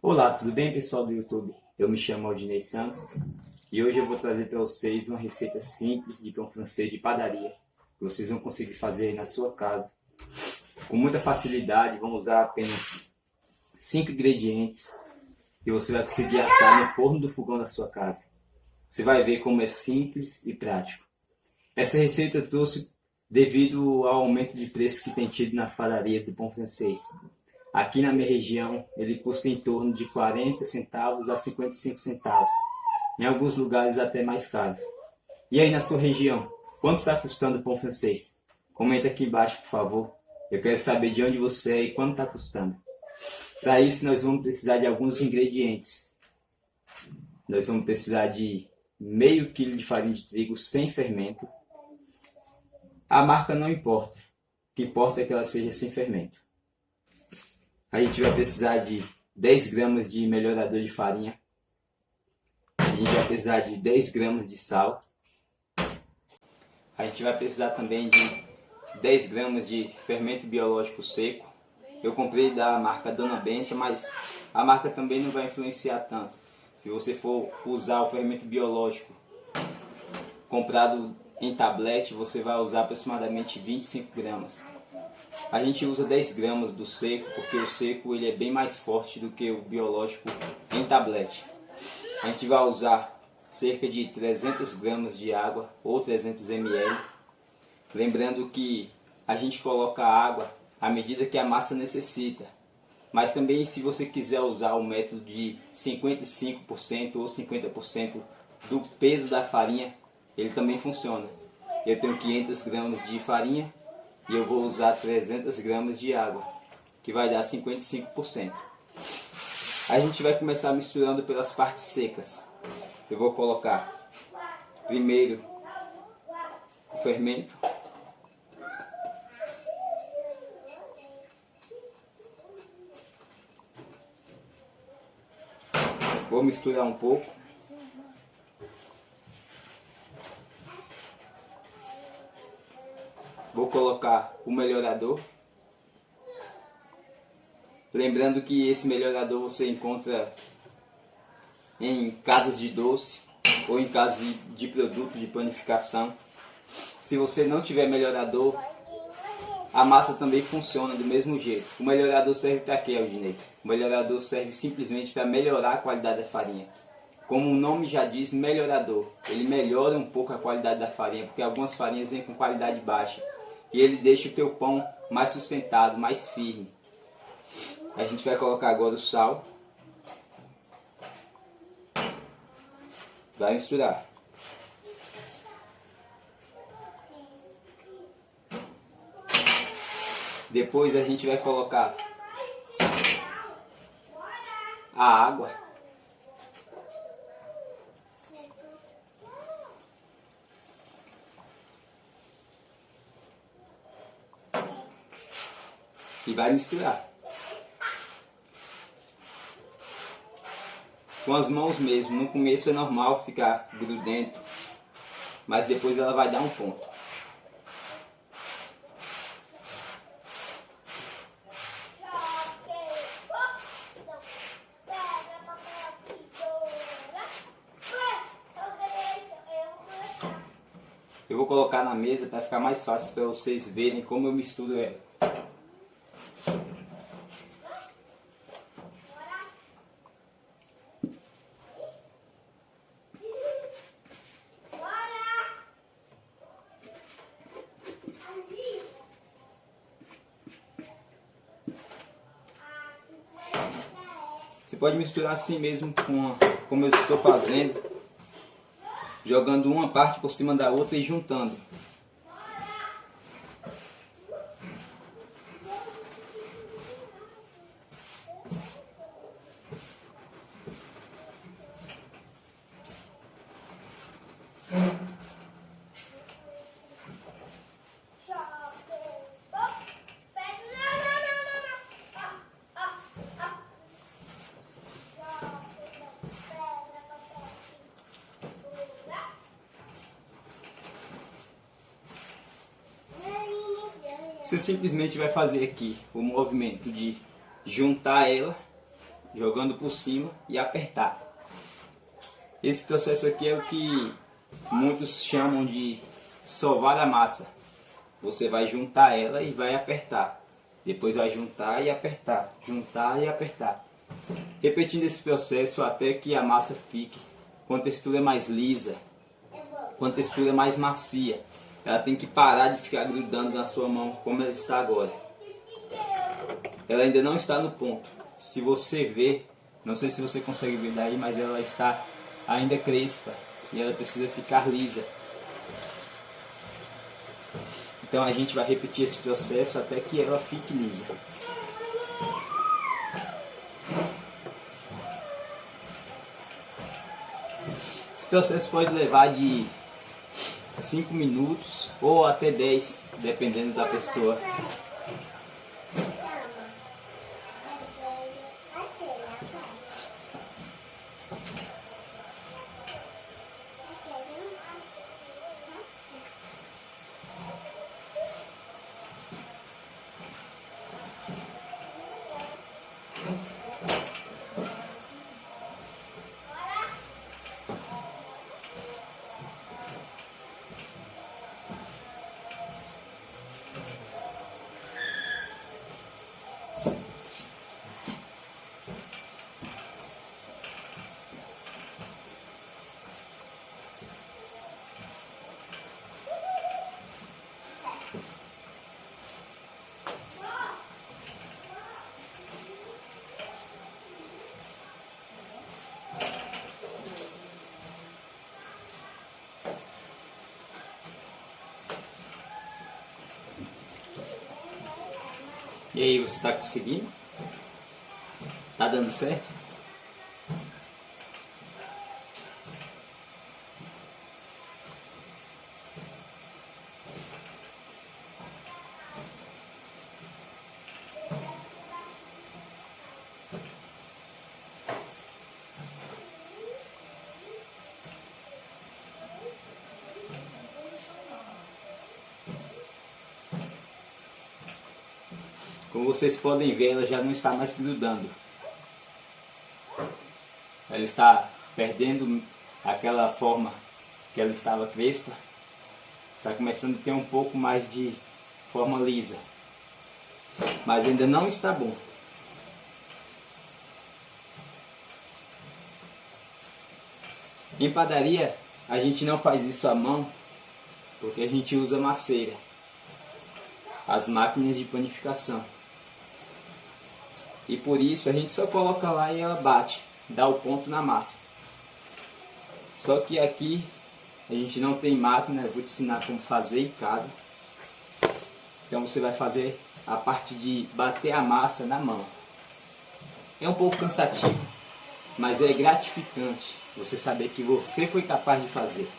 Olá, tudo bem, pessoal do YouTube? Eu me chamo Aldinei Santos e hoje eu vou trazer para vocês uma receita simples de pão francês de padaria que vocês vão conseguir fazer aí na sua casa com muita facilidade. Vão usar apenas 5 ingredientes e você vai conseguir assar no forno do fogão da sua casa. Você vai ver como é simples e prático. Essa receita eu trouxe devido ao aumento de preço que tem tido nas padarias do pão francês. Aqui na minha região, ele custa em torno de 40 centavos a 55 centavos. Em alguns lugares até mais caro. E aí na sua região, quanto está custando o pão francês? Comenta aqui embaixo, por favor. Eu quero saber de onde você é e quanto está custando. Para isso nós vamos precisar de alguns ingredientes. Nós vamos precisar de meio quilo de farinha de trigo sem fermento. A marca não importa. O que importa é que ela seja sem fermento. A gente vai precisar de 10 gramas de melhorador de farinha. A gente vai precisar de 10 gramas de sal. A gente vai precisar também de 10 gramas de fermento biológico seco. Eu comprei da marca Dona Benta, mas a marca também não vai influenciar tanto. Se você for usar o fermento biológico comprado em tablete, você vai usar aproximadamente 25 gramas. A gente usa 10 gramas do seco, porque o seco ele é bem mais forte do que o biológico em tablete. A gente vai usar cerca de 300 gramas de água ou 300 ml. Lembrando que a gente coloca a água à medida que a massa necessita. Mas também se você quiser usar o método de 55% ou 50% do peso da farinha, ele também funciona. Eu tenho 500 gramas de farinha e eu vou usar 300 gramas de água, que vai dar 55%. A gente vai começar misturando pelas partes secas. Eu vou colocar primeiro o fermento. Vou misturar um pouco. Vou colocar o melhorador. Lembrando que esse melhorador você encontra em casas de doce ou em casas de produto de panificação. Se você não tiver melhorador, a massa também funciona do mesmo jeito. O melhorador serve para quê, Aldinei? O melhorador serve simplesmente para melhorar a qualidade da farinha. Como o nome já diz, melhorador. Ele melhora um pouco a qualidade da farinha, porque algumas farinhas vêm com qualidade baixa. E ele deixa o teu pão mais sustentado, mais firme. A gente vai colocar agora o sal. Vai misturar. Depois a gente vai colocar a água. E vai misturar. Com as mãos mesmo. No começo é normal ficar grudento, mas depois ela vai dar um ponto. Eu vou colocar na mesa para ficar mais fácil para vocês verem como eu misturo ela. Você pode misturar assim mesmo, como eu estou fazendo, jogando uma parte por cima da outra e juntando. Você simplesmente vai fazer aqui o movimento de juntar ela jogando por cima e apertar. Esse processo aqui é o que muitos chamam de sovar a massa. Você vai juntar ela e vai apertar. Depois vai juntar e apertar, juntar e apertar. Repetindo esse processo até que a massa fique com a textura mais lisa, com a textura mais macia. Ela tem que parar de ficar grudando na sua mão como ela está agora. Ela ainda não está no ponto. Se você ver, não sei se você consegue ver daí, mas ela está ainda crespa e ela precisa ficar lisa. Então a gente vai repetir esse processo até que ela fique lisa. Esse processo pode levar de 5 minutos ou até 10, dependendo da pessoa. E aí, você está conseguindo? Tá dando certo? Como vocês podem ver, ela já não está mais grudando. Ela está perdendo aquela forma que ela estava crespa. Está começando a ter um pouco mais de forma lisa. Mas ainda não está bom. Em padaria, a gente não faz isso à mão, porque a gente usa masseira, as máquinas de panificação. E por isso a gente só coloca lá e ela bate, dá o ponto na massa. Só que aqui a gente não tem máquina, eu vou te ensinar como fazer em casa. Então você vai fazer a parte de bater a massa na mão. É um pouco cansativo, mas é gratificante você saber que você foi capaz de fazer.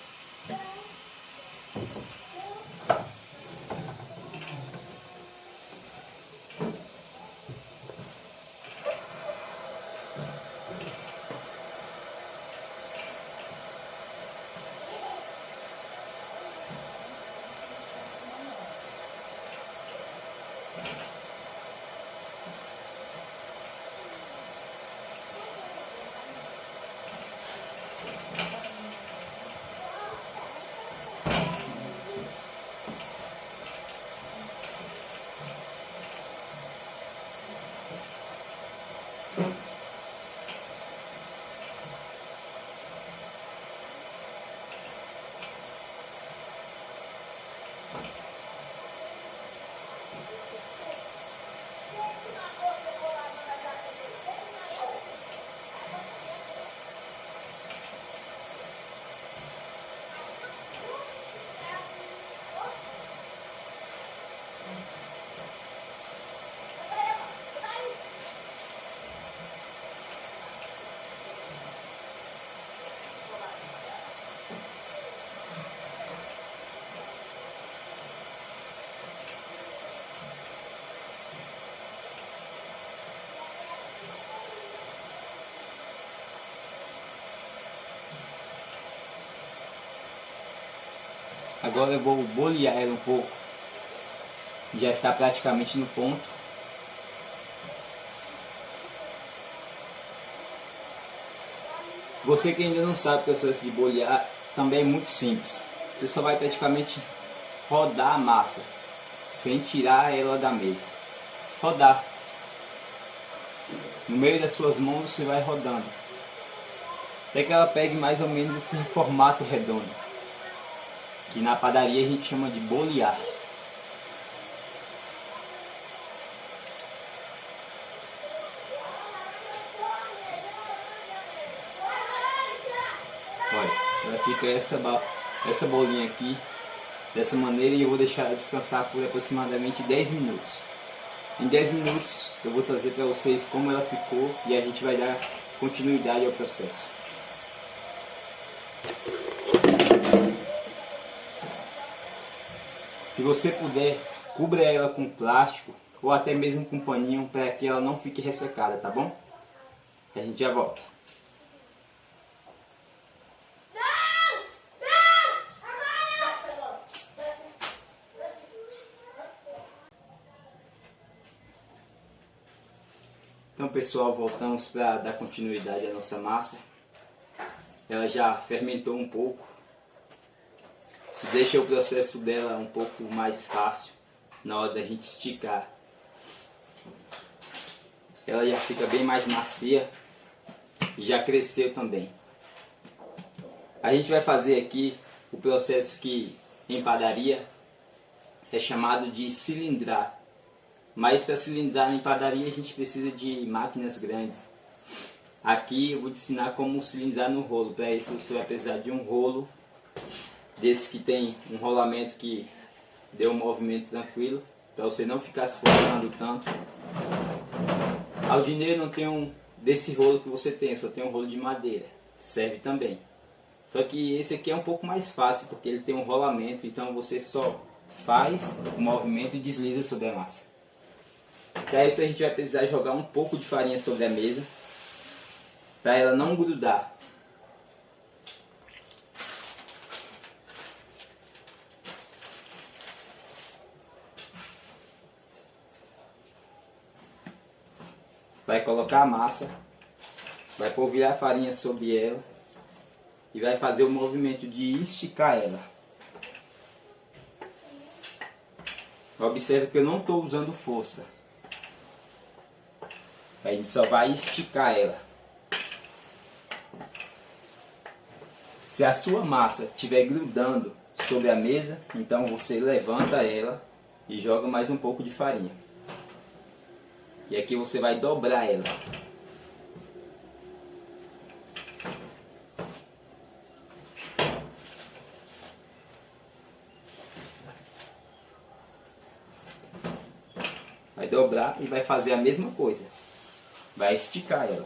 Agora eu vou bolear ela um pouco. Já está praticamente no ponto. Você que ainda não sabe o processo de bolear, também é muito simples. Você só vai praticamente rodar a massa, sem tirar ela da mesa. Rodar. No meio das suas mãos você vai rodando. Até que ela pegue mais ou menos esse formato redondo. Que na padaria a gente chama de bolear. Olha, ela fica essa bolinha aqui, dessa maneira, e eu vou deixar ela descansar por aproximadamente 10 minutos. Em 10 minutos eu vou trazer para vocês como ela ficou e a gente vai dar continuidade ao processo. Se você puder, cubra ela com plástico ou até mesmo com paninho para que ela não fique ressecada, tá bom? A gente já volta. Então pessoal, voltamos para dar continuidade à nossa massa. Ela já fermentou um pouco. Isso deixa o processo dela um pouco mais fácil na hora da gente esticar. Ela já fica bem mais macia e já cresceu também. A gente vai fazer aqui o processo que em padaria é chamado de cilindrar. Mas para cilindrar em padaria a gente precisa de máquinas grandes. Aqui eu vou te ensinar como cilindrar no rolo. Para isso você vai precisar de um rolo desse que tem um rolamento que dê um movimento tranquilo, para você não ficar se forçando tanto. Aldineiro não tem um desse rolo que você tem, só tem um rolo de madeira. Serve também. Só que esse aqui é um pouco mais fácil porque ele tem um rolamento, então você só faz o movimento e desliza sobre a massa. Para isso a gente vai precisar jogar um pouco de farinha sobre a mesa, para ela não grudar. Vai colocar a massa, vai polvilhar a farinha sobre ela e vai fazer o movimento de esticar ela. Observe que eu não estou usando força. A gente só vai esticar ela. Se a sua massa estiver grudando sobre a mesa, então você levanta ela e joga mais um pouco de farinha. E aqui você vai dobrar ela. Vai dobrar e vai fazer a mesma coisa. Vai esticar ela.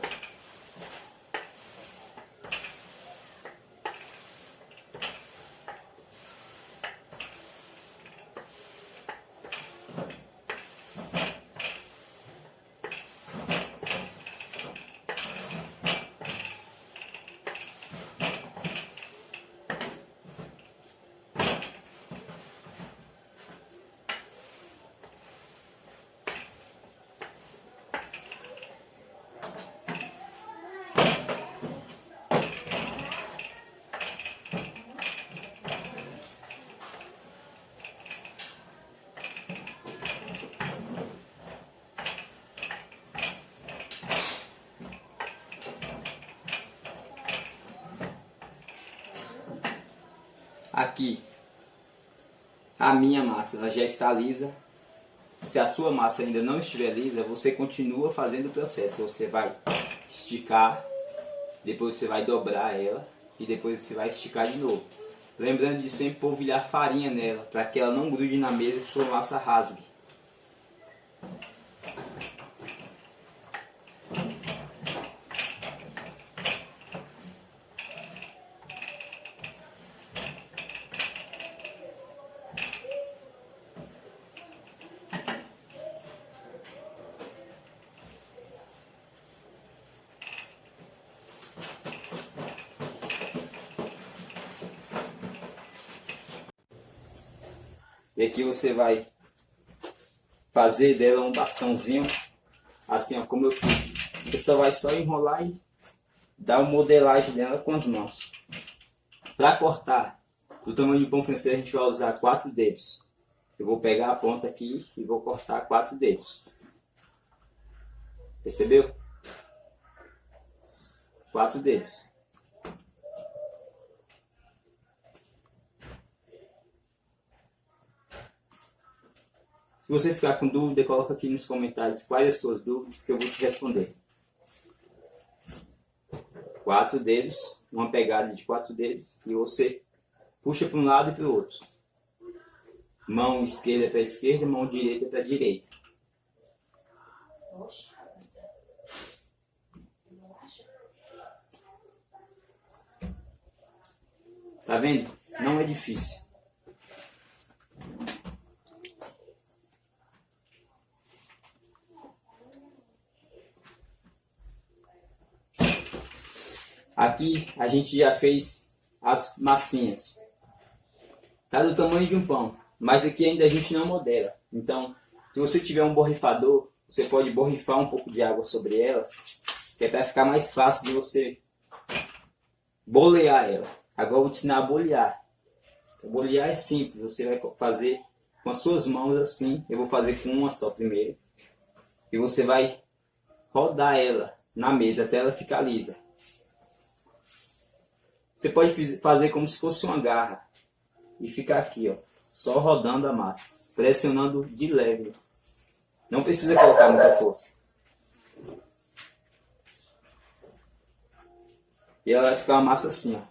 Aqui a minha massa ela já está lisa. Se a sua massa ainda não estiver lisa, você continua fazendo o processo. Você vai esticar, depois você vai dobrar ela e depois você vai esticar de novo. Lembrando de sempre polvilhar farinha nela, para que ela não grude na mesa e sua massa rasgue. E aqui você vai fazer dela um bastãozinho, assim ó, como eu fiz. Você só vai enrolar e dar uma modelagem dela com as mãos. Para cortar o tamanho de pão francês, a gente vai usar 4 dedos. Eu vou pegar a ponta aqui e vou cortar 4 dedos. Percebeu? 4 dedos. Se você ficar com dúvida, coloca aqui nos comentários quais as suas dúvidas que eu vou te responder. 4 dedos, uma pegada de 4 dedos e você puxa para um lado e para o outro. Mão esquerda para esquerda, mão direita para direita. Tá vendo? Não é difícil. Aqui a gente já fez as massinhas. Tá do tamanho de um pão, mas aqui ainda a gente não modela. Então, se você tiver um borrifador, você pode borrifar um pouco de água sobre elas, que é para ficar mais fácil de você bolear ela. Agora eu vou te ensinar a bolear. Bolear é simples, você vai fazer com as suas mãos assim. Eu vou fazer com uma só primeiro. E você vai rodar ela na mesa até ela ficar lisa. Você pode fazer como se fosse uma garra e ficar aqui, ó, só rodando a massa, pressionando de leve. Não precisa colocar muita força. E ela vai ficar uma massa assim, ó,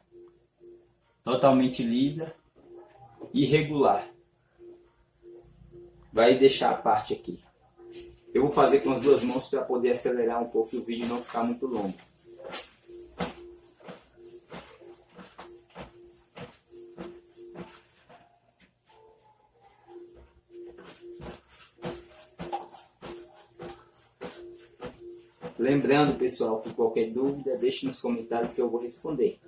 totalmente lisa e irregular. Vai deixar a parte aqui. Eu vou fazer com as duas mãos para poder acelerar um pouco e o vídeo não ficar muito longo. Lembrando, pessoal, que qualquer dúvida, deixe nos comentários que eu vou responder.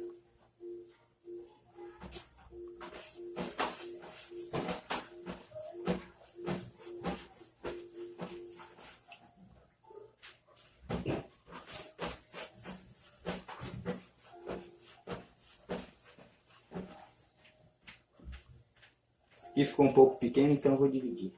Esse aqui ficou um pouco pequeno, então eu vou dividir.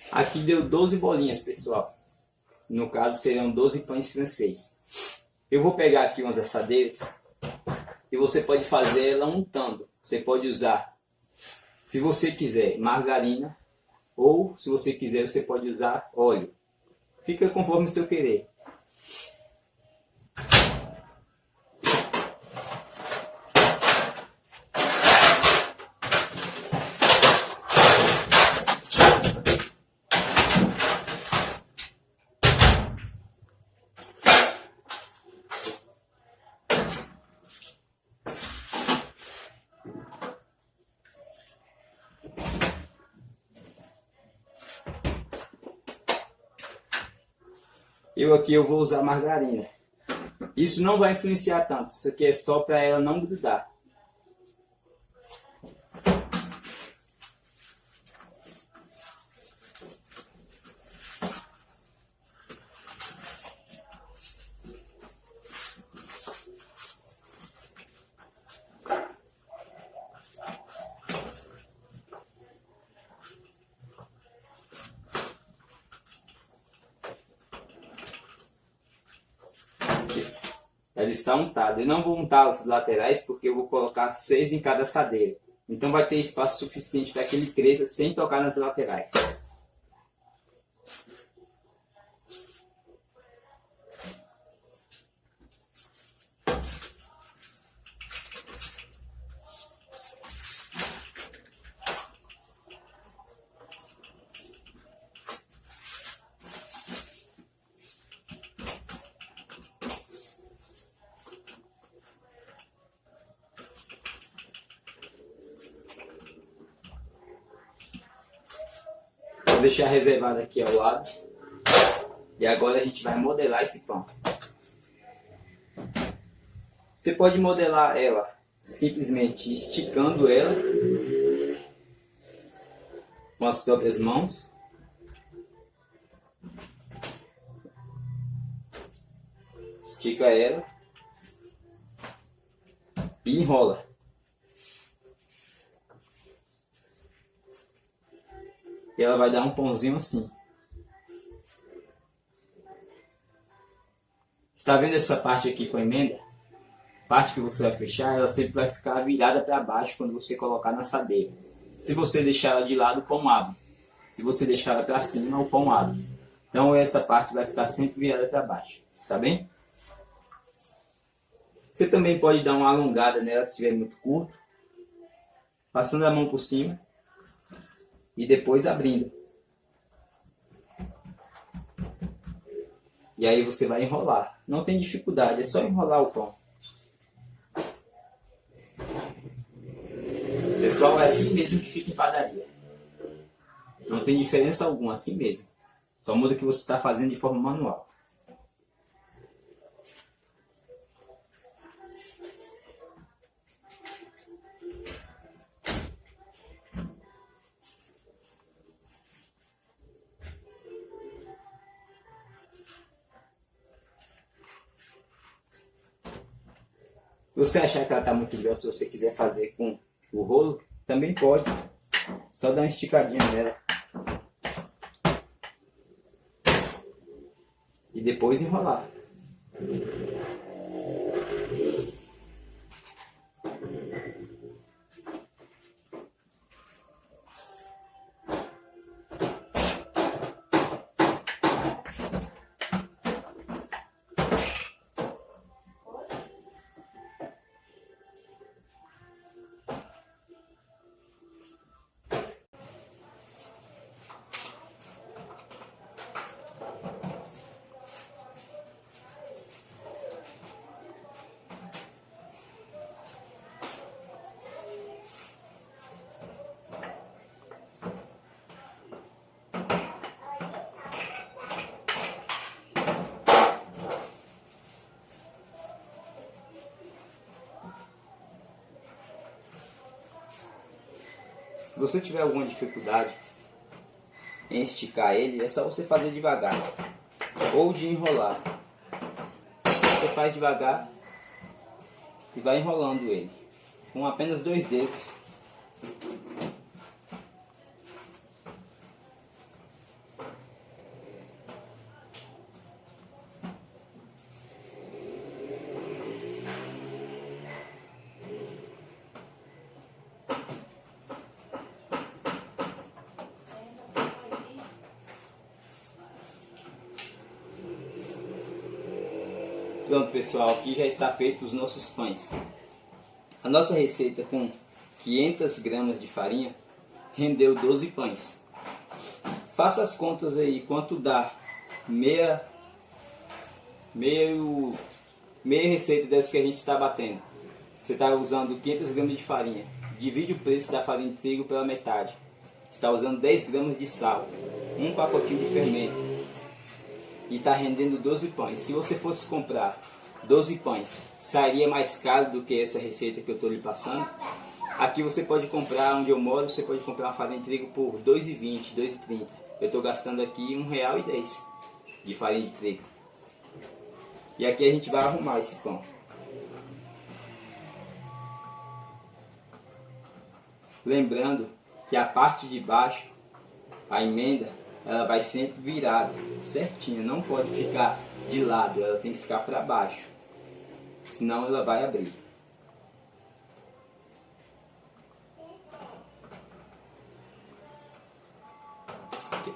Aqui deu 12 bolinhas, pessoal. No caso, serão 12 pães francês. Eu vou pegar aqui umas assadeiras e você pode fazer ela untando. Você pode usar, se você quiser, margarina ou, se você quiser, você pode usar óleo. Fica conforme o seu querer. Eu vou usar margarina. Isso não vai influenciar tanto. Isso aqui é só para ela não grudar. Ela está untada. Eu não vou untar as laterais porque eu vou colocar 6 em cada assadeira. Então vai ter espaço suficiente para que ele cresça sem tocar nas laterais. Vou deixar reservado aqui ao lado. E agora a gente vai modelar esse pão. Você pode modelar ela simplesmente esticando ela com as próprias mãos. Estica ela e enrola. E ela vai dar um pãozinho assim. Está vendo essa parte aqui com a emenda? A parte que você vai fechar, ela sempre vai ficar virada para baixo quando você colocar na assadeira. Se você deixar ela de lado, o pão abre. Se você deixar ela para cima, o pão abre. Então essa parte vai ficar sempre virada para baixo. Tá bem? Você também pode dar uma alongada nela se estiver muito curto. Passando a mão por cima. E depois abrindo. E aí você vai enrolar. Não tem dificuldade, é só enrolar o pão. Pessoal, é assim mesmo que fica em padaria. Não tem diferença alguma, assim mesmo. Só muda que você está fazendo de forma manual. Se você achar que ela está muito grossa, se você quiser fazer com o rolo, também pode. Só dar uma esticadinha nela. E depois enrolar. Se você tiver alguma dificuldade em esticar ele, é só você fazer devagar. Ou de enrolar. Você faz devagar e vai enrolando ele. Com apenas 2 dedos. Pronto, pessoal, aqui já está feito os nossos pães. A nossa receita com 500 gramas de farinha rendeu 12 pães. Faça as contas aí, quanto dá meia receita dessa que a gente está batendo. Você está usando 500 gramas de farinha, divide o preço da farinha de trigo pela metade. Está usando 10 gramas de sal, um pacotinho de fermento. E está rendendo 12 pães. Se você fosse comprar 12 pães, sairia mais caro do que essa receita que eu estou lhe passando. Aqui você pode comprar, onde eu moro, você pode comprar uma farinha de trigo por R$ 2,20, R$ 2,30. Eu estou gastando aqui R$ 1,10 de farinha de trigo. E aqui a gente vai arrumar esse pão. Lembrando que a parte de baixo, a emenda, ela vai sempre virada, certinha, não pode ficar de lado, ela tem que ficar para baixo, senão ela vai abrir. Aqui.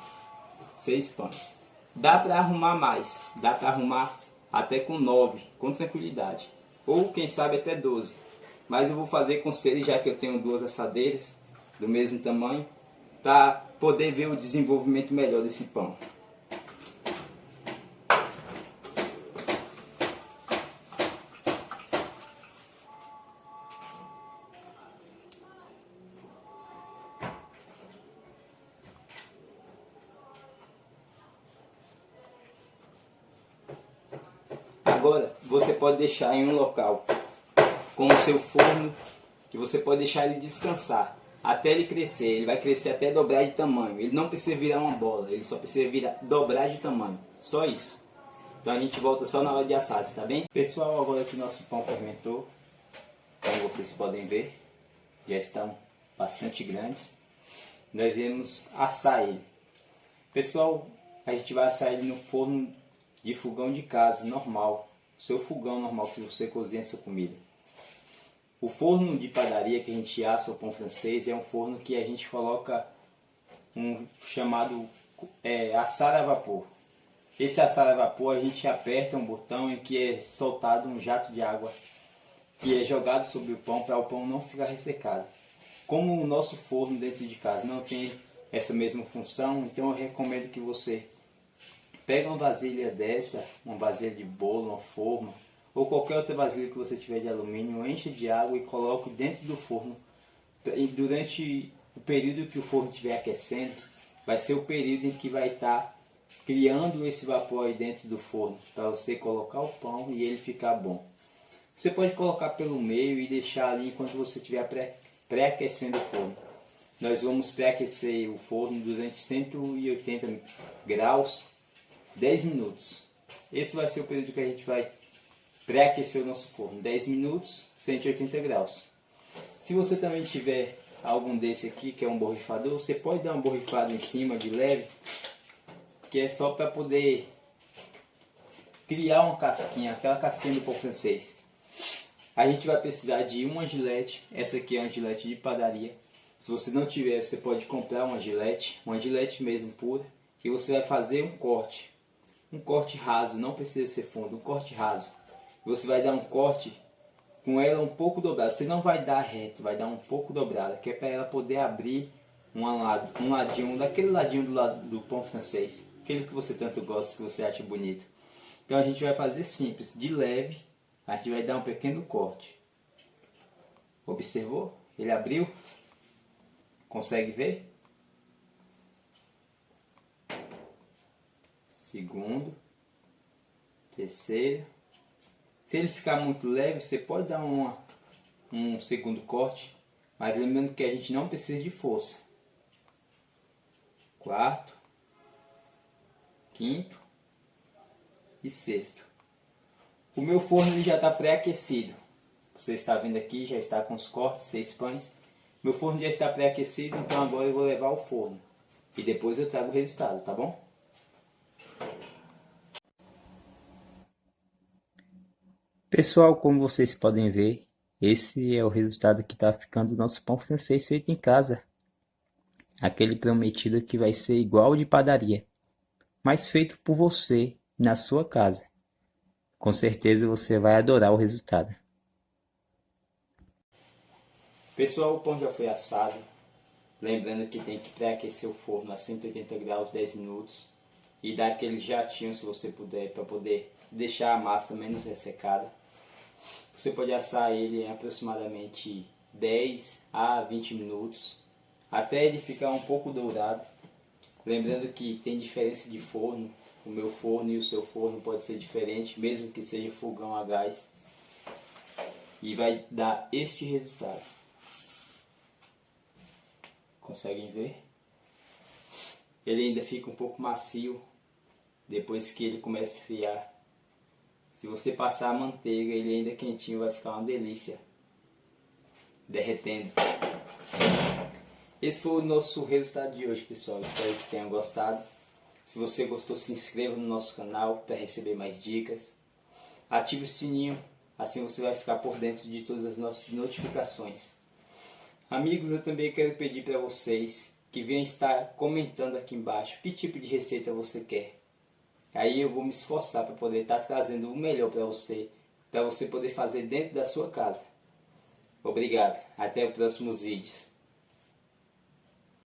6 pães. Dá para arrumar mais, dá para arrumar até com 9, com tranquilidade, ou quem sabe até 12. Mas eu vou fazer com 6, já que eu tenho 2 assadeiras do mesmo tamanho, para poder ver o desenvolvimento melhor desse pão. Agora você pode deixar em um local com o seu forno, que você pode deixar ele descansar até ele crescer. Ele vai crescer até dobrar de tamanho. Ele não precisa virar uma bola, ele só precisa dobrar de tamanho. Só isso. Então a gente volta só na hora de assar, tá bem? Pessoal, agora que o nosso pão fermentou, como vocês podem ver, já estão bastante grandes. Nós iremos assar ele. Pessoal, a gente vai assar ele no forno de fogão de casa, normal. Seu fogão normal que você cozinha a sua comida. O forno de padaria que a gente assa o pão francês é um forno que a gente coloca um chamado assar a vapor. Esse assar a vapor, a gente aperta um botão em que é soltado um jato de água que é jogado sobre o pão para o pão não ficar ressecado. Como o nosso forno dentro de casa não tem essa mesma função, então eu recomendo que você pegue uma vasilha dessa, uma vasilha de bolo, uma forma, ou qualquer outra vasilha que você tiver de alumínio, encha de água e coloque dentro do forno. E durante o período que o forno estiver aquecendo, vai ser o período em que vai estar criando esse vapor aí dentro do forno, para você colocar o pão e ele ficar bom. Você pode colocar pelo meio e deixar ali enquanto você estiver pré-aquecendo o forno. Nós vamos pré-aquecer o forno durante 180 graus, 10 minutos. Esse vai ser o período que a gente vai pré-aquecer o nosso forno. 10 minutos, 180 graus. Se você também tiver algum desse aqui, que é um borrifador, você pode dar uma borrifada em cima de leve, que é só para poder criar uma casquinha, aquela casquinha do pão francês. A gente vai precisar de uma gilete. Essa aqui é uma gilete de padaria. Se você não tiver, você pode comprar uma gilete mesmo pura, que você vai fazer um corte raso, não precisa ser fundo, um corte raso. Você vai dar um corte com ela um pouco dobrada. Você não vai dar reto, vai dar um pouco dobrada, que é para ela poder abrir um ladinho, daquele ladinho do lado do pão francês, aquele que você tanto gosta, que você acha bonito. Então a gente vai fazer simples, de leve, a gente vai dar um pequeno corte. Observou? Ele abriu? Consegue ver? Segundo, terceiro. Se ele ficar muito leve, você pode dar um segundo corte, mas lembrando que a gente não precisa de força. Quarto, quinto e sexto. O meu forno ele já está pré-aquecido. Você está vendo aqui, já está com os cortes, 6 pães. Meu forno já está pré-aquecido, então agora eu vou levar ao forno. E depois eu trago o resultado, tá bom? Pessoal, como vocês podem ver, esse é o resultado que está ficando do nosso pão francês feito em casa. Aquele prometido que vai ser igual de padaria, mas feito por você na sua casa. Com certeza você vai adorar o resultado. Pessoal, o pão já foi assado. Lembrando que tem que pré-aquecer o forno a 180 graus 10 minutos. E dar aquele jatinho se você puder, para poder deixar a massa menos ressecada. Você pode assar ele em aproximadamente 10 a 20 minutos. Até ele ficar um pouco dourado. Lembrando que tem diferença de forno. O meu forno e o seu forno pode ser diferente, mesmo que seja fogão a gás. E vai dar este resultado. Conseguem ver? Ele ainda fica um pouco macio depois que ele começa a esfriar. Se você passar a manteiga, ele ainda quentinho vai ficar uma delícia. Derretendo. Esse foi o nosso resultado de hoje, pessoal. Espero que tenham gostado. Se você gostou, se inscreva no nosso canal para receber mais dicas. Ative o sininho, assim você vai ficar por dentro de todas as nossas notificações. Amigos, eu também quero pedir para vocês que venham estar comentando aqui embaixo que tipo de receita você quer. Aí eu vou me esforçar para poder estar trazendo o melhor para você poder fazer dentro da sua casa. Obrigado, até os próximos vídeos.